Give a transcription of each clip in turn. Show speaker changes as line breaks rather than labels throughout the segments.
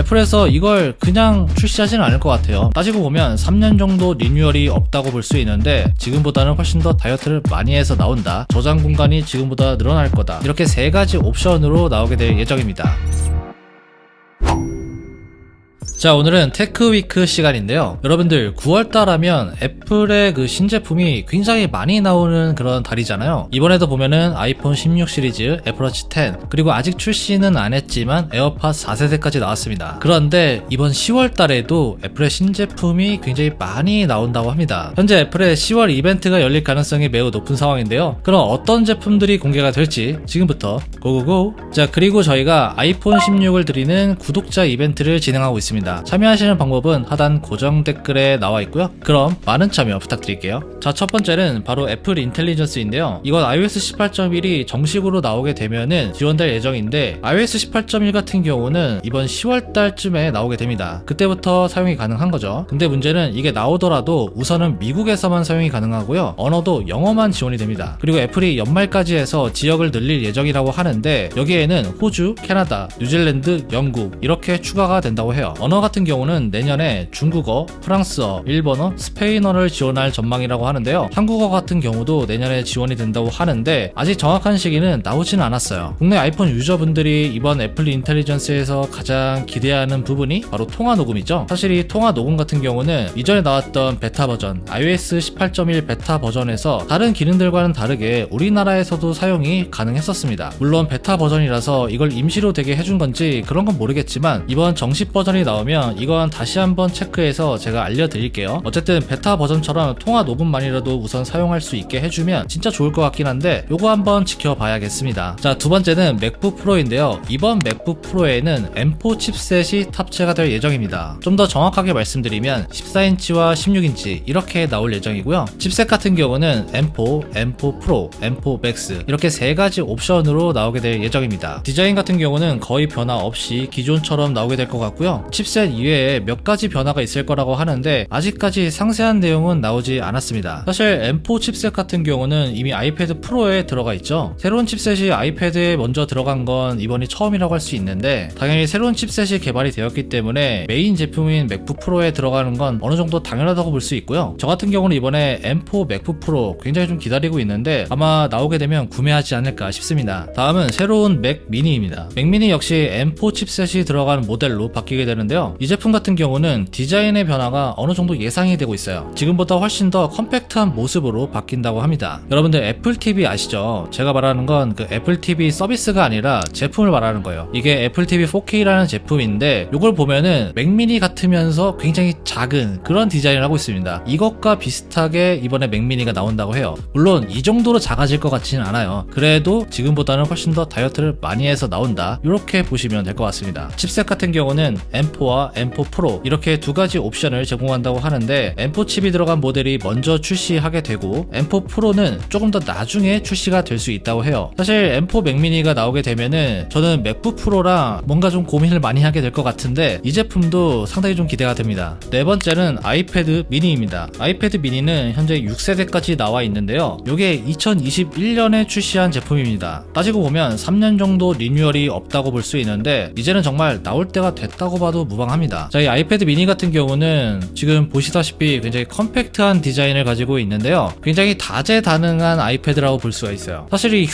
애플에서 이걸 그냥 출시하지는 않을 것 같아요. 따지고 보면 3년 정도 리뉴얼이 없다고 볼 수 있는데 지금보다는 훨씬 더 다이어트를 많이 해서 나온다, 저장 공간이 지금보다 늘어날 거다, 이렇게 세 가지 옵션으로 나오게 될 예정입니다. 자, 오늘은 테크위크 시간인데요. 여러분들 9월달 하면 애플의 그 신제품이 굉장히 많이 나오는 그런 달이잖아요. 이번에도 보면은 아이폰 16 시리즈, 애플워치 10, 그리고 아직 출시는 안 했지만 에어팟 4세대까지 나왔습니다. 그런데 이번 10월달에도 애플의 신제품이 굉장히 많이 나온다고 합니다. 현재 애플의 10월 이벤트가 열릴 가능성이 매우 높은 상황인데요. 그럼 어떤 제품들이 공개가 될지 지금부터 고고고! 자, 그리고 저희가 아이폰 16을 드리는 구독자 이벤트를 진행하고 있습니다. 참여하시는 방법은 하단 고정 댓글에 나와 있고요. 그럼 많은 참여 부탁드릴게요. 자, 첫 번째는 바로 애플 인텔리전스인데요. 이건 iOS 18.1이 정식으로 나오게 되면은 지원될 예정인데 iOS 18.1 같은 경우는 이번 10월 달쯤에 나오게 됩니다. 그때부터 사용이 가능한 거죠. 근데 문제는 이게 나오더라도 우선은 미국에서만 사용이 가능하고요. 언어도 영어만 지원이 됩니다. 그리고 애플이 연말까지 해서 지역을 늘릴 예정이라고 하는데 여기에는 호주, 캐나다, 뉴질랜드, 영국 이렇게 추가가 된다고 해요. 언어 같은 경우는 내년에 중국어, 프랑스어, 일본어, 스페인어를 지원할 전망이라고 하는데요. 한국어 같은 경우도 내년에 지원이 된다고 하는데 아직 정확한 시기는 나오지는 않았어요. 국내 아이폰 유저분들이 이번 애플 인텔리전스에서 가장 기대하는 부분이 바로 통화 녹음이죠. 사실 이 통화 녹음 같은 경우는 이전에 나왔던 베타 버전, iOS 18.1 베타 버전에서 다른 기능들과는 다르게 우리나라에서도 사용이 가능했었습니다. 물론 베타 버전이라서 이걸 임시로 되게 해준 건지 그런 건 모르겠지만 이번 정식 버전이 나오면 이건 다시 한번 체크해서 제가 알려드릴게요. 어쨌든 베타 버전처럼 통화 녹음만이라도 우선 사용할 수 있게 해주면 진짜 좋을 것 같긴 한데 요거 한번 지켜봐야겠습니다. 자, 두 번째는 맥북 프로인데요. 이번 맥북 프로에는 M4 칩셋이 탑재가 될 예정입니다. 좀 더 정확하게 말씀드리면 14인치와 16인치 이렇게 나올 예정이고요. 칩셋 같은 경우는 M4, M4 프로, M4 맥스 이렇게 세 가지 옵션으로 나오게 될 예정입니다. 디자인 같은 경우는 거의 변화 없이 기존처럼 나오게 될 것 같고요. 칩셋 이외에 몇 가지 변화가 있을 거라고 하는데 아직까지 상세한 내용은 나오지 않았습니다. 사실 M4 칩셋 같은 경우는 이미 아이패드 프로에 들어가 있죠. 새로운 칩셋이 아이패드에 먼저 들어간 건 이번이 처음이라고 할 수 있는데 당연히 새로운 칩셋이 개발이 되었기 때문에 메인 제품인 맥북 프로에 들어가는 건 어느 정도 당연하다고 볼 수 있고요. 저 같은 경우는 이번에 M4 맥북 프로 굉장히 좀 기다리고 있는데 아마 나오게 되면 구매하지 않을까 싶습니다. 다음은 새로운 맥 미니입니다. 맥 미니 역시 M4 칩셋이 들어간 모델로 바뀌게 되는데요. 이 제품 같은 경우는 디자인의 변화가 어느 정도 예상이 되고 있어요. 지금보다 훨씬 더 컴팩트한 모습으로 바뀐다고 합니다. 여러분들 애플 TV 아시죠? 제가 말하는 건 그 애플 TV 서비스가 아니라 제품을 말하는 거예요. 이게 애플 TV 4K라는 제품인데 이걸 보면은 맥 미니 같으면서 굉장히 작은 그런 디자인을 하고 있습니다. 이것과 비슷하게 이번에 맥 미니가 나온다고 해요. 물론 이 정도로 작아질 것 같지는 않아요. 그래도 지금보다는 훨씬 더 다이어트를 많이 해서 나온다, 이렇게 보시면 될 것 같습니다. 칩셋 같은 경우는 M4와 M4 프로 이렇게 두 가지 옵션을 제공한다고 하는데 M4 칩이 들어간 모델이 먼저 출시하게 되고 M4 프로는 조금 더 나중에 출시가 될 수 있다고 해요. 사실 M4 맥 미니가 나오게 되면은 저는 맥북 프로랑 뭔가 좀 고민을 많이 하게 될 것 같은데 이 제품도 상당히 좀 기대가 됩니다. 네 번째는 아이패드 미니입니다. 아이패드 미니는 현재 6세대까지 나와 있는데요. 이게 2021년에 출시한 제품입니다. 따지고 보면 3년 정도 리뉴얼이 없다고 볼 수 있는데 이제는 정말 나올 때가 됐다고 봐도 무방합니다. 자, 이 아이패드 미니 같은 경우는 지금 보시다시피 굉장히 컴팩트한 디자인을 가지고 있는데요. 굉장히 다재다능한 아이패드라고 볼 수가 있어요. 사실 이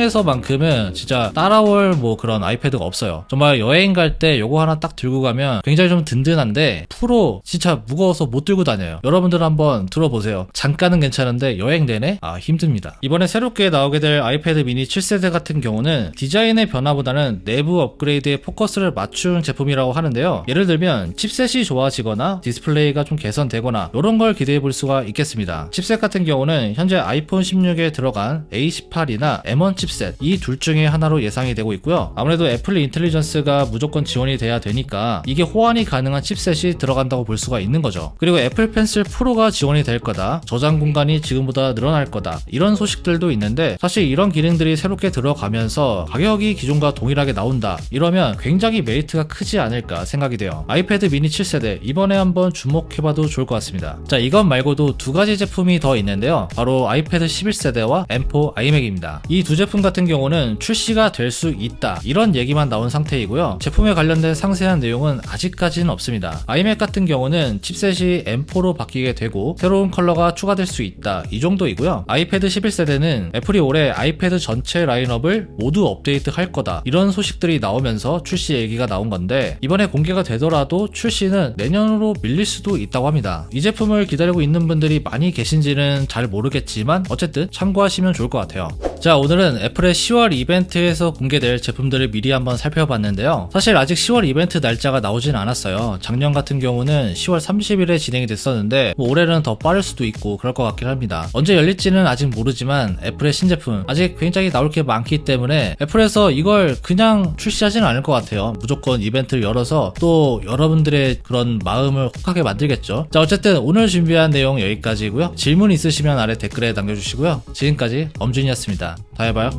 휴대성에서만큼은 진짜 따라올 뭐 그런 아이패드가 없어요. 정말 여행 갈 때 요거 하나 딱 들고 가면 굉장히 좀 든든한데 프로 진짜 무거워서 못 들고 다녀요. 여러분들 한번 들어보세요. 잠깐은 괜찮은데 여행 내내 힘듭니다. 이번에 새롭게 나오게 될 아이패드 미니 7세대 같은 경우는 디자인의 변화보다는 내부 업그레이드에 포커스를 맞춘 제품이라고 하는데요. 예를 들면 칩셋이 좋아지거나 디스플레이가 좀 개선되거나 이런 걸 기대해 볼 수가 있겠습니다. 칩셋 같은 경우는 현재 아이폰 16에 들어간 A18이나 M1 칩셋 이 둘 중에 하나로 예상이 되고 있고요. 아무래도 애플 인텔리전스가 무조건 지원이 돼야 되니까 이게 호환이 가능한 칩셋이 들어간다고 볼 수가 있는 거죠. 그리고 애플 펜슬 프로가 지원이 될 거다, 저장 공간이 지금보다 늘어날 거다, 이런 소식들도 있는데 사실 이런 기능들이 새롭게 들어가면서 가격이 기존과 동일하게 나온다 이러면 굉장히 메리트가 크지 않을까 생각이 발표하게 돼요. 아이패드 미니 7세대 이번에 한번 주목해봐도 좋을 것 같습니다. 자, 이것 말고도 두 가지 제품이 더 있는데요. 바로 아이패드 11세대와 M4 아이맥입니다. 이 두 제품 같은 경우는 출시가 될 수 있다 이런 얘기만 나온 상태이고요. 제품에 관련된 상세한 내용은 아직까지는 없습니다. 아이맥 같은 경우는 칩셋이 M4로 바뀌게 되고 새로운 컬러가 추가될 수 있다 이 정도이고요. 아이패드 11세대는 애플이 올해 아이패드 전체 라인업을 모두 업데이트 할 거다 이런 소식들이 나오면서 출시 얘기가 나온 건데, 이번에 공개가 되더라도 출시는 내년으로 밀릴 수도 있다고 합니다. 이 제품을 기다리고 있는 분들이 많이 계신지는 잘 모르겠지만 어쨌든 참고하시면 좋을 것 같아요. 자, 오늘은 애플의 10월 이벤트에서 공개될 제품들을 미리 한번 살펴봤는데요. 사실 아직 10월 이벤트 날짜가 나오진 않았어요. 작년 같은 경우는 10월 30일에 진행이 됐었는데 올해는 더 빠를 수도 있고 그럴 것 같긴 합니다. 언제 열릴지는 아직 모르지만 애플의 신제품 아직 굉장히 나올 게 많기 때문에 애플에서 이걸 그냥 출시하지는 않을 것 같아요. 무조건 이벤트를 열어서 또 여러분들의 그런 마음을 혹하게 만들겠죠. 자, 어쨌든 오늘 준비한 내용 여기까지고요. 질문 있으시면 아래 댓글에 남겨주시고요. 지금까지 엄준이었습니다. 다음에 봐요.